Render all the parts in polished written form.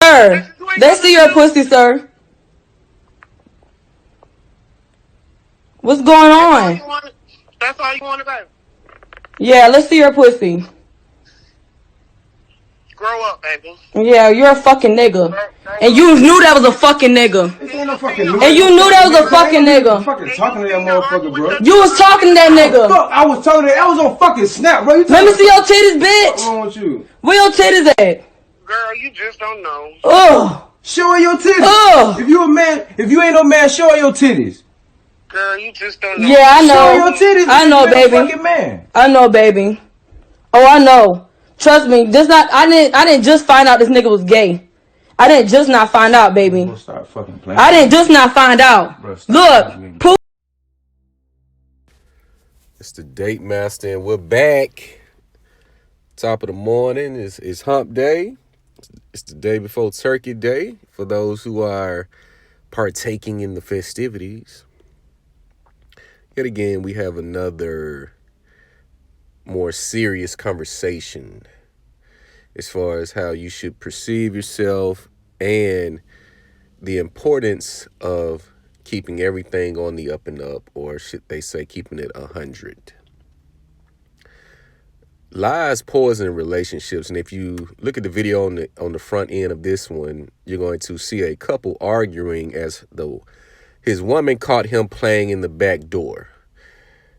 Sir, let's see your pussy, sir. What's going on? That's all you want to go. Yeah, let's see your pussy. Grow up, baby. Yeah, you're a fucking nigga. And you knew that was a fucking nigga. This ain't no fucking nigga. And you knew that was a fucking nigga. Fucking talking to that motherfucker, bro. You was talking to that nigga. Fuck, I was talking to that. I was on fucking Snap, bro. Let me see your titties, What's bitch. wrong with you? Where your titties at? Girl, you just don't know. Ugh. Show her your titties. Ugh. If you a man, if you ain't no man, show her your titties. Girl, you just don't know. Yeah, I Show her know. your titties. I know, You ain't baby. a fucking man. I know, baby. Oh, I know. Trust me. I didn't just find out this nigga was gay. I didn't just not find out, baby. Bro, start fucking playing. I didn't just not find out. Bro, Look, proof. It's the Datemaster, and we're back. Top of the morning is hump day. It's the day before Turkey Day for those who are partaking in the festivities. Yet again, we have another more serious conversation as far as how you should perceive yourself and the importance of keeping everything on the up and up, or should they say keeping it 100. Lies poison relationships, and if you look at the video on the front end of this one, you're going to see a couple arguing as though his woman caught him playing in the back door.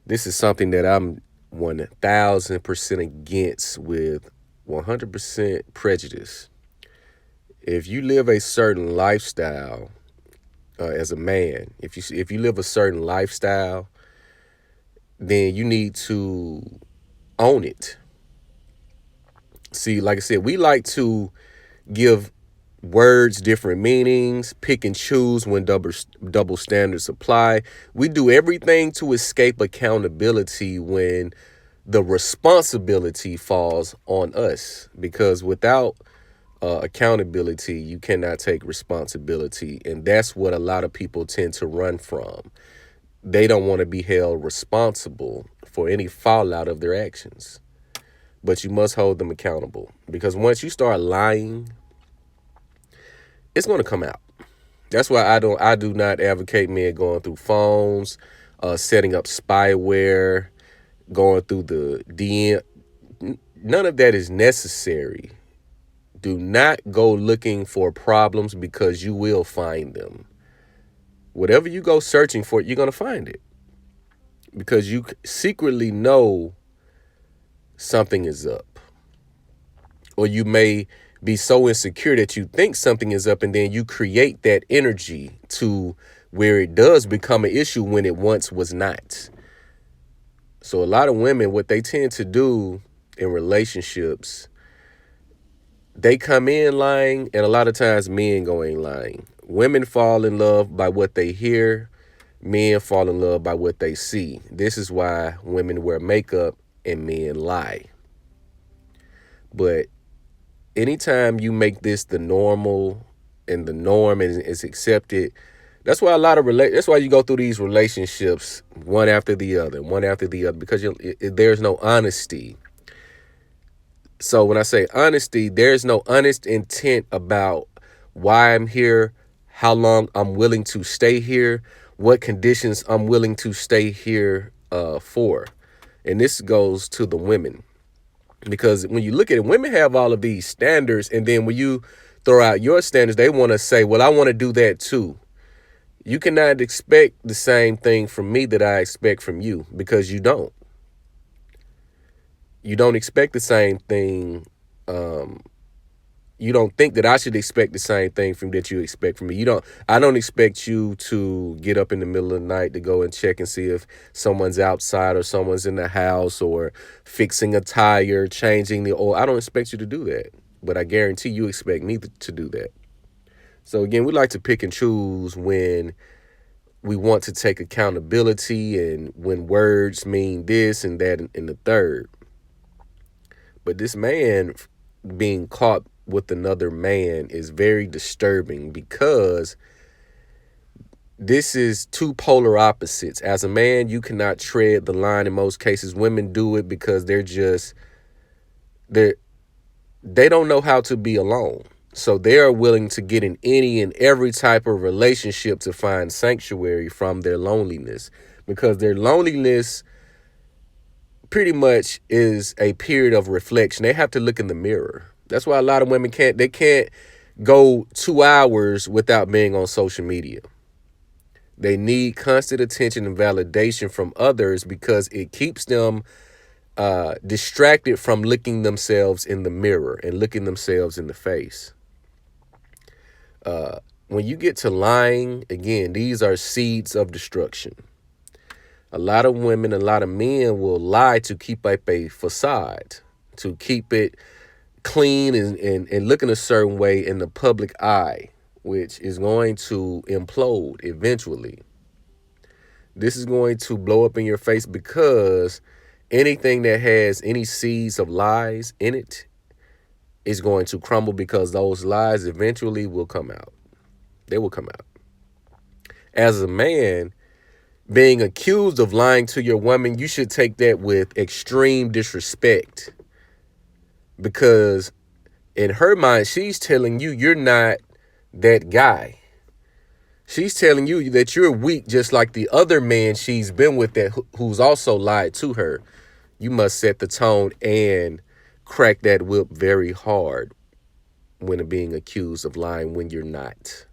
This is something that I'm 1,000% against with 100% prejudice. If you live a certain lifestyle as a man, if you live a certain lifestyle, then you need to own it. See, like I said, we like to give words different meanings, pick and choose when double standards apply. We do everything to escape accountability when the responsibility falls on us, because without accountability, you cannot take responsibility. And that's what a lot of people tend to run from. They don't want to be held responsible for any fallout of their actions. But you must hold them accountable, because once you start lying, it's going to come out. That's why I do not advocate men going through phones, setting up spyware, going through the DM. None of that is necessary. Do not go looking for problems, because you will find them. Whatever you go searching for, you're going to find it, because you secretly know something is up. Or you may be so insecure that you think something is up, and then you create that energy to where it does become an issue when it once was not. So a lot of women, what they tend to do in relationships, they come in lying, and a lot of times men go in lying. Women fall in love by what they hear. Men fall in love by what they see. This is why women wear makeup and men lie. But anytime you make this the normal and the norm is accepted, that's why that's why you go through these relationships one after the other, because there's no honesty. So when I say honesty, there's no honest intent about why I'm here, how long I'm willing to stay here, what conditions I'm willing to stay here for. And this goes to the women, because when you look at it, women have all of these standards, and then when you throw out your standards, they want to say, well, I want to do that too. You cannot expect the same thing from me that I expect from you, because you don't. You don't expect the same thing. You don't think that I should expect the same thing from that you expect from me. I don't expect you to get up in the middle of the night to go and check and see if someone's outside or someone's in the house, or fixing a tire, changing the oil. I don't expect you to do that, but I guarantee you expect me to do that. So again, we like to pick and choose when we want to take accountability, and when words mean this and that and the third. But this man being caught with another man is very disturbing, because this is two polar opposites. As a man, you cannot tread the line in most cases. Women do it because they don't know how to be alone. So they are willing to get in any and every type of relationship to find sanctuary from their loneliness, because their loneliness pretty much is a period of reflection. They have to look in the mirror. That's why a lot of women can't go 2 hours without being on social media. They need constant attention and validation from others because it keeps them distracted from looking themselves in the mirror and looking themselves in the face. When you get to lying, again, these are seeds of destruction. A lot of women, a lot of men will lie to keep up a facade, to keep it clean and looking a certain way in the public eye, which is going to implode eventually. This is going to blow up in your face because anything that has any seeds of lies in it is going to crumble, because those lies eventually will come out. They will come out. As a man, being accused of lying to your woman, you should take that with extreme disrespect, because in her mind, she's telling you you're not that guy. She's telling you that you're weak, just like the other man she's been with that who's also lied to her. You must set the tone and crack that whip very hard when being accused of lying when you're not,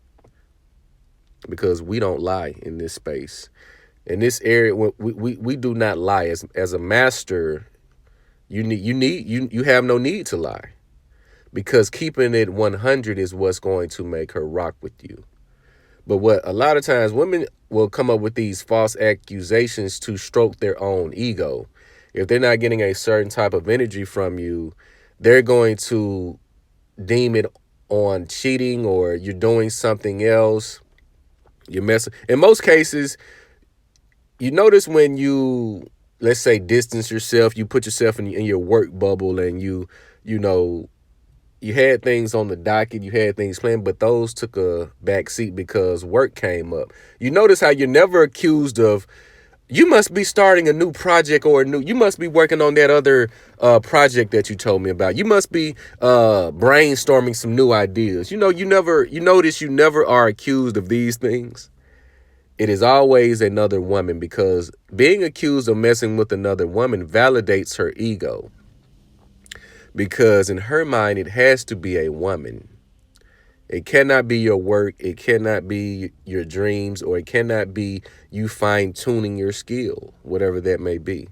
because we don't lie in this space. In this area, we do not lie. As a master, you have no need to lie, because keeping it 100 is what's going to make her rock with you. But what a lot of times women will come up with these false accusations to stroke their own ego. If they're not getting a certain type of energy from you, they're going to deem it on cheating, or you're doing something else. You're messing. In most cases, you notice when you, let's say, distance yourself, you put yourself in your work bubble, and you had things on the docket, you had things planned, but those took a back seat because work came up. You notice how you're never accused of, you must be starting a new project, or you must be working on that other project that you told me about. You must be brainstorming some new ideas. You notice you never are accused of these things. It is always another woman, because being accused of messing with another woman validates her ego. Because in her mind, it has to be a woman. It cannot be your work. It cannot be your dreams, or it cannot be you fine-tuning your skill, whatever that may be.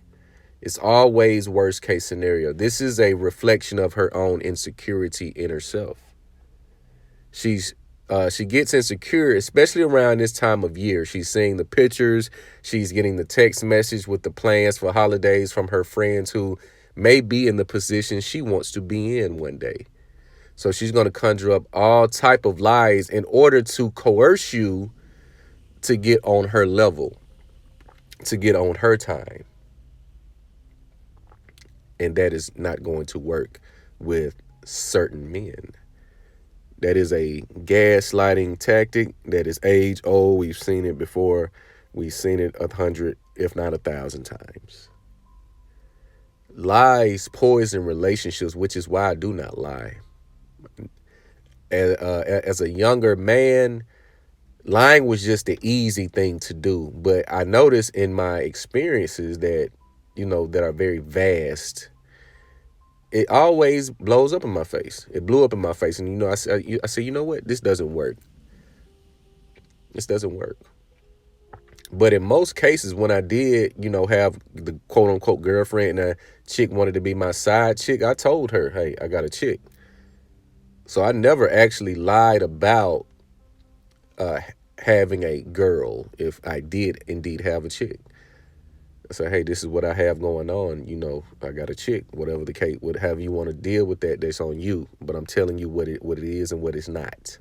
It's always worst case scenario. This is a reflection of her own insecurity in herself. She gets insecure, especially around this time of year. She's seeing the pictures. She's getting the text message with the plans for holidays from her friends who may be in the position she wants to be in one day. So she's going to conjure up all type of lies in order to coerce you to get on her level, to get on her time. And that is not going to work with certain men. That is a gaslighting tactic that is age old. We've seen it before. We've seen it 100, if not 1,000 times. Lies poison relationships, which is why I do not lie. As a younger man, lying was just the easy thing to do. But I noticed in my experiences that, that are very vast, it always blows up in my face. It blew up in my face. And, I said, you know what? This doesn't work. This doesn't work. But in most cases, when I did, have the quote unquote girlfriend and a chick wanted to be my side chick, I told her, hey, I got a chick. So I never actually lied about having a girl if I did indeed have a chick. I said, hey, this is what I have going on. I got a chick, whatever the case, whatever you want to deal with that's on you. But I'm telling you what it is and what it's not.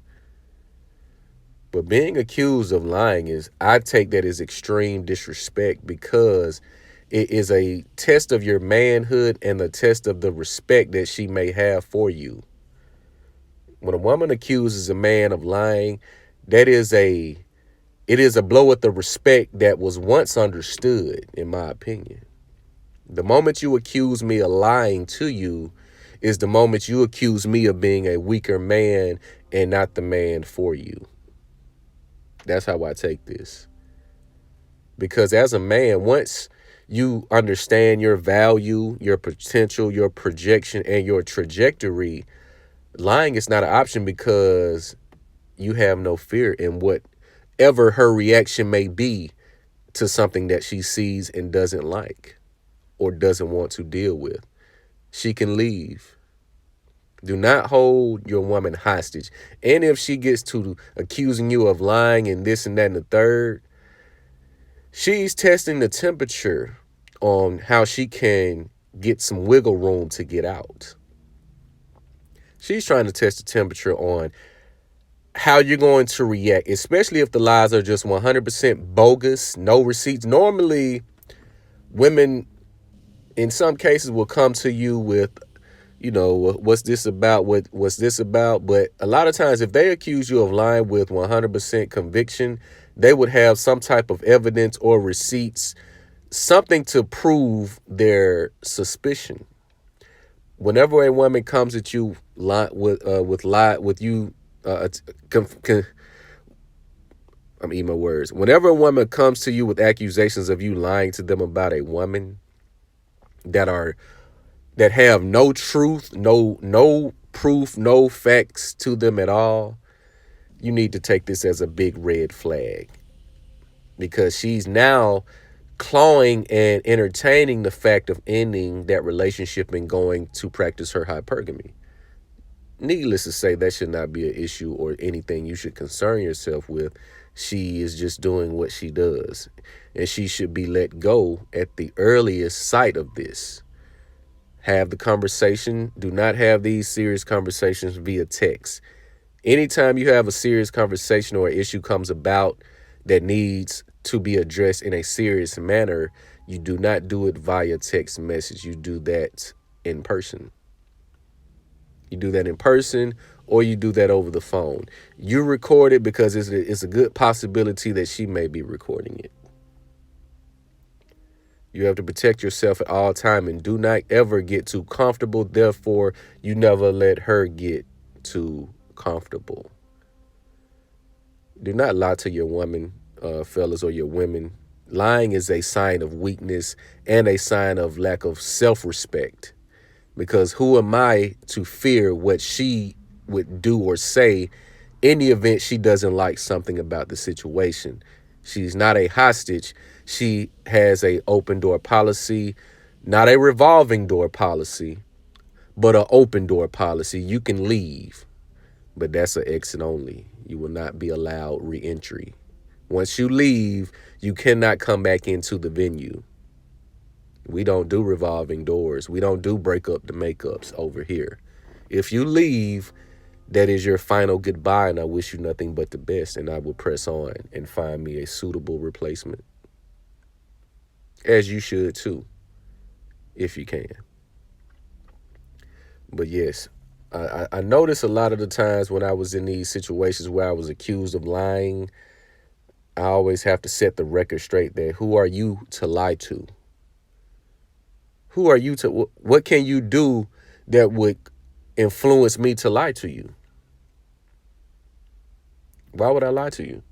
But being accused of lying I take that as extreme disrespect, because it is a test of your manhood and a test of the respect that she may have for you. When a woman accuses a man of lying, it is a blow at the respect that was once understood, in my opinion. The moment you accuse me of lying to you is the moment you accuse me of being a weaker man and not the man for you. That's how I take this. Because as a man, once you understand your value, your potential, your projection, and your trajectory, lying is not an option because you have no fear in whatever her reaction may be to something that she sees and doesn't like or doesn't want to deal with. She can leave. Do not hold your woman hostage. And if she gets to accusing you of lying and this and that and the third, she's testing the temperature on how she can get some wiggle room to get out. She's trying to test the temperature on how you're going to react, especially if the lies are just 100% bogus, no receipts. Normally, women, in some cases, will come to you with, what's this about? What's this about? But a lot of times, if they accuse you of lying with 100% conviction, they would have some type of evidence or receipts, something to prove their suspicion. Whenever a woman comes at you I'm eating my words. Whenever a woman comes to you with accusations of you lying to them about a woman that have no truth, no proof, no facts to them at all, you need to take this as a big red flag, because she's now clawing and entertaining the fact of ending that relationship and going to practice her hypergamy. Needless to say, that should not be an issue or anything you should concern yourself with. She is just doing what she does, and she should be let go at the earliest sight of this. Have the conversation. Do not have these serious conversations via text. Anytime you have a serious conversation or issue comes about that needs to be addressed in a serious manner, you do not do it via text message. You do that in person. You do that in person, or you do that over the phone. You record it because it's a good possibility that she may be recording it. You have to protect yourself at all time and do not ever get too comfortable. Therefore, you never let her get too comfortable. Do not lie to your woman, fellas, or your women. Lying is a sign of weakness and a sign of lack of self-respect. Because who am I to fear what she would do or say in the event she doesn't like something about the situation? She's not a hostage. She has a open door policy, not a revolving door policy, but an open door policy. You can leave, but that's an exit only. You will not be allowed re-entry. Once you leave, you cannot come back into the venue. We don't do revolving doors. We don't do break up the makeups over here. If you leave, that is your final goodbye, and I wish you nothing but the best, and I will press on and find me a suitable replacement. As you should too, if you can. But yes, I notice a lot of the times when I was in these situations where I was accused of lying, I always have to set the record straight there. Who are you to lie to? Who are you to, what can you do that would influence me to lie to you? Why would I lie to you?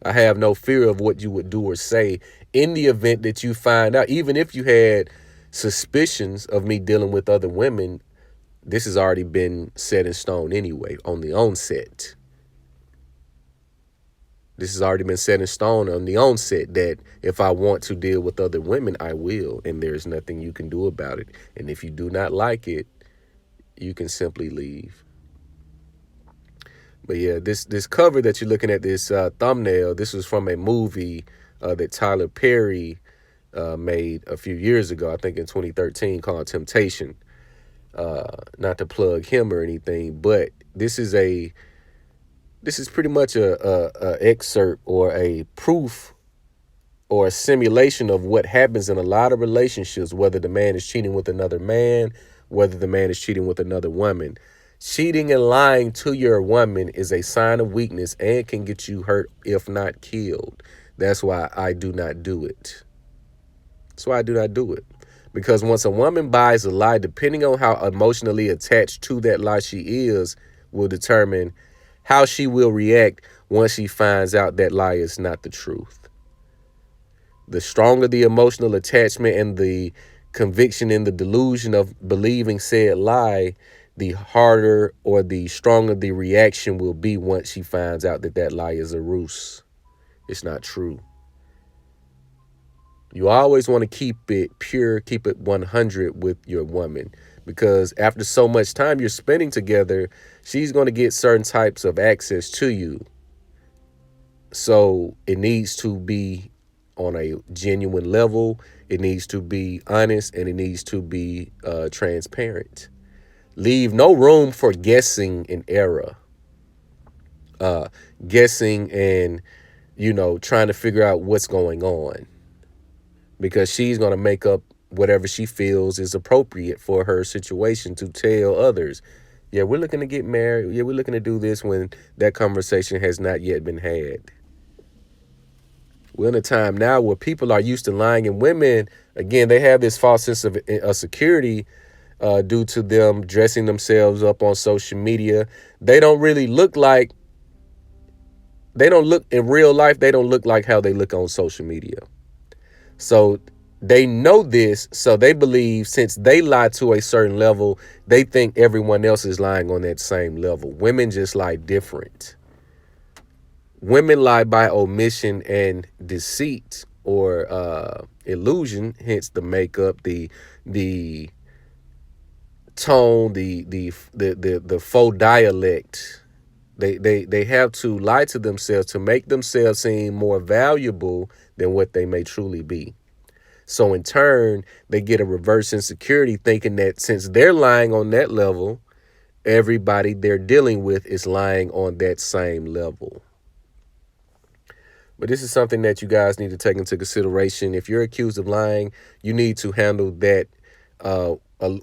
I have no fear of what you would do or say in the event that you find out. Even if you had suspicions of me dealing with other women, this has already been set in stone anyway on the onset. This has already been set in stone on the onset that if I want to deal with other women, I will. And there's nothing you can do about it. And if you do not like it, you can simply leave. But yeah, this cover that you're looking at, this thumbnail, this was from a movie that Tyler Perry made a few years ago, I think in 2013, called Temptation. Not to plug him or anything, but this is pretty much a excerpt or a proof or a simulation of what happens in a lot of relationships, whether the man is cheating with another man, whether the man is cheating with another woman. Cheating and lying to your woman is a sign of weakness and can get you hurt, if not killed. That's why I do not do it. That's why I do not do it. Because once a woman buys a lie, depending on how emotionally attached to that lie she is, will determine how she will react once she finds out that lie is not the truth. The stronger the emotional attachment and the conviction in the delusion of believing said lie, the harder or the stronger the reaction will be once she finds out that that lie is a ruse. It's not true. You always want to keep it pure, keep it 100 with your woman, because after so much time you're spending together, she's going to get certain types of access to you. So it needs to be on a genuine level. It needs to be honest, and it needs to be transparent. Leave no room for guessing and error. Guessing and, trying to figure out what's going on. Because she's going to make up whatever she feels is appropriate for her situation to tell others. Yeah, we're looking to get married. Yeah, we're looking to do this, when that conversation has not yet been had. We're in a time now where people are used to lying, and women, again, they have this false sense of security due to them dressing themselves up on social media. They don't really look like, in real life, they don't look like how they look on social media. So they know this, so they believe since they lie to a certain level, they think everyone else is lying on that same level. Women just lie different. Women lie by omission and deceit, or illusion, hence the makeup, the tone, the faux dialect. They have to lie to themselves to make themselves seem more valuable than what they may truly be. So in turn, they get a reverse insecurity, thinking that since they're lying on that level, everybody they're dealing with is lying on that same level. But this is something that you guys need to take into consideration. If you're accused of lying, you need to handle that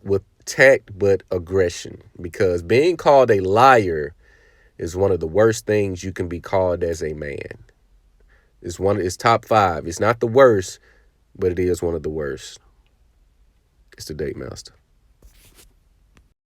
with tact but aggression, because being called a liar is one of the worst things you can be called as a man. It's top 5. It's not the worst, but it is one of the worst. It's the Datemaster.